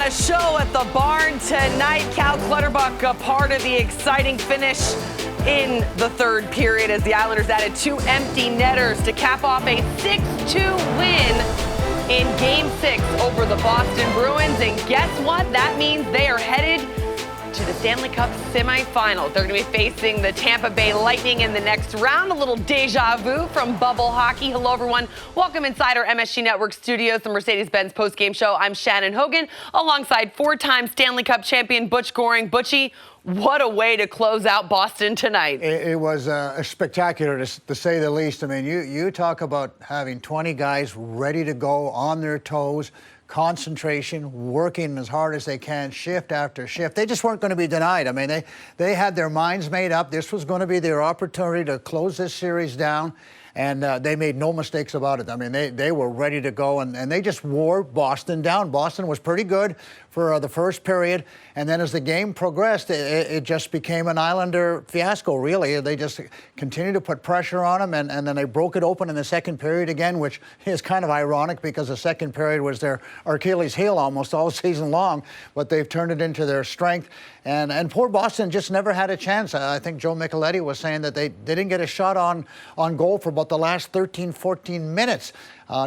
a show at the barn tonight. Cal Clutterbuck, a part of the exciting finish in the third period as the Islanders added 2 empty netters to cap off a 6-2 win in Game 6 over the Boston Bruins. And guess what? That means they are headed to the Stanley Cup semifinals. They're going to be facing the Tampa Bay Lightning in the next round. A little deja vu from bubble hockey. Hello, everyone. Welcome inside our MSG Network studios, the Mercedes-Benz postgame show. I'm Shannon Hogan, alongside 4-time Stanley Cup champion Butch Goring. Butchie, what a way to close out Boston tonight. It was spectacular, to say the least. I mean, you talk about having 20 guys ready to go, on their toes, concentration, working as hard as they can, shift after shift. They just weren't going to be denied. I mean, they had their minds made up. This was going to be their opportunity to close this series down, and they made no mistakes about it. I mean, they were ready to go, and they just wore Boston down. Boston was pretty good for the first period, and then as the game progressed, it just became an Islander fiasco, really. They just continued to put pressure on them, and then they broke it open in the second period again, which is kind of ironic because the second period was their Achilles heel almost all season long, but they've turned it into their strength. And poor Boston just never had a chance. I think Joe Micheletti was saying that they didn't get a shot on goal for about the last 13, 14 minutes.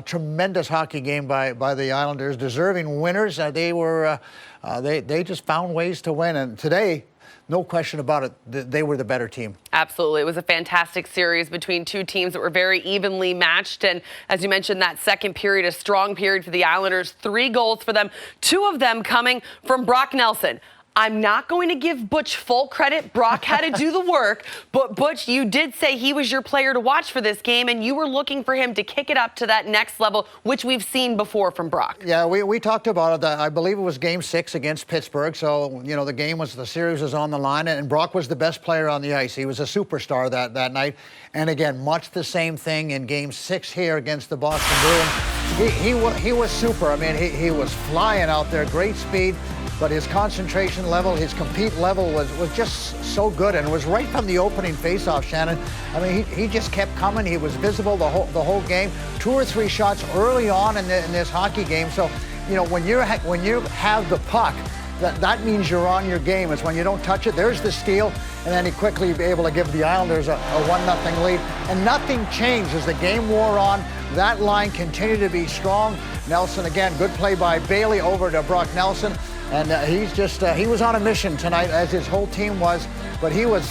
Tremendous hockey game by the Islanders, deserving winners. They just found ways to win, and today, no question about it, they were the better team. Absolutely. It was a fantastic series between two teams that were very evenly matched. And as you mentioned, that second period, a strong period for the Islanders. 3 goals for them, 2 of them coming from Brock Nelson. I'm not going to give Butch full credit. Brock had to do the work. But, Butch, you did say he was your player to watch for this game, and you were looking for him to kick it up to that next level, which we've seen before from Brock. Yeah, we talked about it. I believe it was Game 6 against Pittsburgh. So, you know, the series was on the line, and Brock was the best player on the ice. He was a superstar that night. And, again, much the same thing in Game 6 here against the Boston Bruins. He was super. I mean, he was flying out there, great speed. But his concentration level, his compete level was just so good, and it was right from the opening faceoff, Shannon. I mean, he just kept coming. He was visible the whole game. 2 or 3 shots early on in this hockey game. So, you know, when you have the puck, that means you're on your game. It's when you don't touch it. There's the steal, and then he quickly be able to give the Islanders a 1-0 lead. And nothing changed as the game wore on. That line continued to be strong. Nelson, again, good play by Bailey over to Brock Nelson. And he was on a mission tonight, as his whole team was, but he was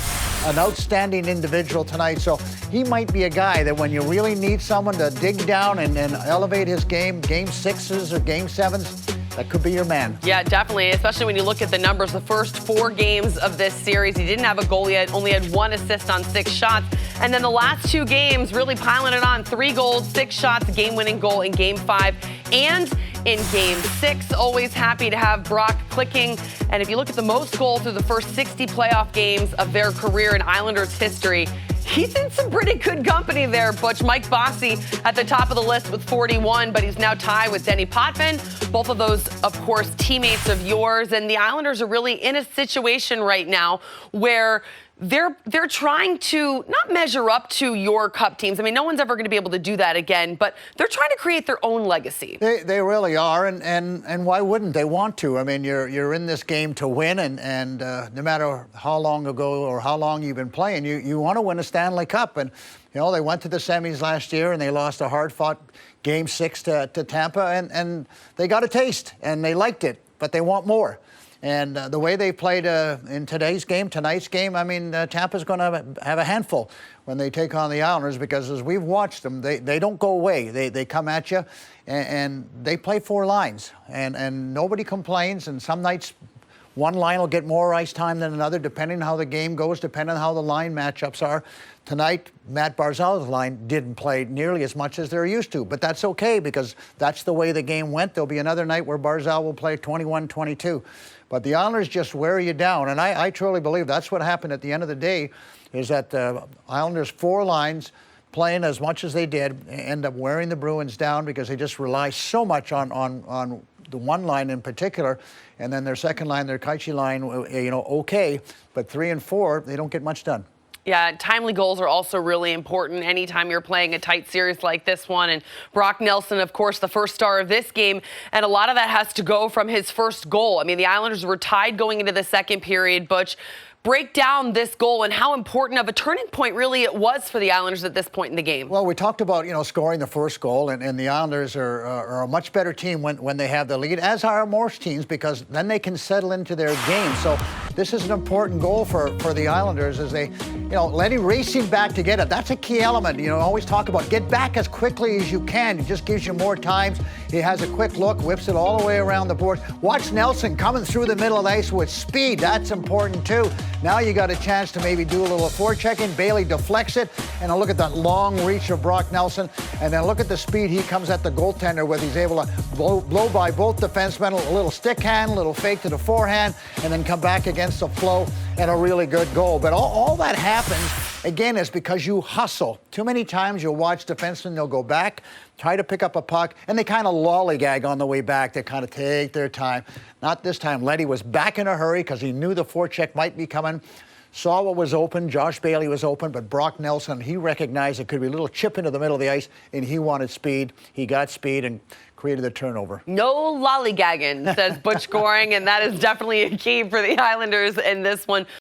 an outstanding individual tonight. So he might be a guy that when you really need someone to dig down and elevate his game 6s or Game 7s, that could be your man. Yeah, definitely, especially when you look at the numbers. The first 4 games of this series, he didn't have a goal yet, only had 1 assist on 6 shots. And then the last 2 games, really piling it on. 3 goals, 6 shots, game-winning goal in Game 5 and in Game 6. Always happy to have Brock clicking. And if you look at the most goals through the first 60 playoff games of their career in Islanders history, he's in some pretty good company there, Butch. Mike Bossy at the top of the list with 41, but he's now tied with Denny Potvin. Both of those, of course, teammates of yours. And the Islanders are really in a situation right now where they're trying to not measure up to your cup teams. I mean, no one's ever going to be able to do that again, but they're trying to create their own legacy. They really are, and why wouldn't they want to? I mean, you're in this game to win, and no matter how long ago or how long you've been playing, you want to win a Stanley Cup. And, you know, they went to the semis last year, and they lost a hard-fought Game 6 to Tampa, and they got a taste, and they liked it, but they want more. And the way they played in tonight's game, I mean, Tampa's going to have a handful when they take on the Islanders, because as we've watched them, they don't go away. They come at you, and they play 4 lines, and nobody complains. And some nights, one line will get more ice time than another, depending on how the game goes, depending on how the line matchups are. Tonight, Matt Barzal's line didn't play nearly as much as they're used to, but that's okay because that's the way the game went. There'll be another night where Barzal will play 21-22. But the Islanders just wear you down, and I truly believe that's what happened at the end of the day, is that the Islanders' 4 lines playing as much as they did end up wearing the Bruins down because they just rely so much on the one line in particular, and then their second line, their Kaichi line, okay, but 3 and 4, they don't get much done. Yeah, timely goals are also really important anytime you're playing a tight series like this one. And Brock Nelson, of course, the first star of this game. And a lot of that has to go from his first goal. I mean, the Islanders were tied going into the second period. Butch, break down this goal and how important of a turning point really it was for the Islanders at this point in the game. Well, we talked about, scoring the first goal, and the Islanders are a much better team when they have the lead, as are most teams, because then they can settle into their game. So this is an important goal for the Islanders as they, Letty racing back to get it. That's a key element. Always talk about get back as quickly as you can. It just gives you more times. He has a quick look, whips it all the way around the board. Watch Nelson coming through the middle of the ice with speed. That's important too. Now you got a chance to maybe do a little forechecking. Bailey deflects it, and look at that long reach of Brock Nelson, and then look at the speed he comes at the goaltender with. He's able to blow by both defensemen, a little stick hand, a little fake to the forehand, and then come back against the flow, and a really good goal. But all that happens, again, is because you hustle. Too many times you'll watch defensemen, they'll go back, try to pick up a puck, and they kind of lollygag on the way back. They kind of take their time. Not this time. Letty was back in a hurry because he knew the forecheck might be coming. Saw what was open. Josh Bailey was open, but Brock Nelson, he recognized it could be a little chip into the middle of the ice, and he wanted speed. He got speed and created the turnover. No lollygagging, says Butch Goring, and that is definitely a key for the Islanders in this one.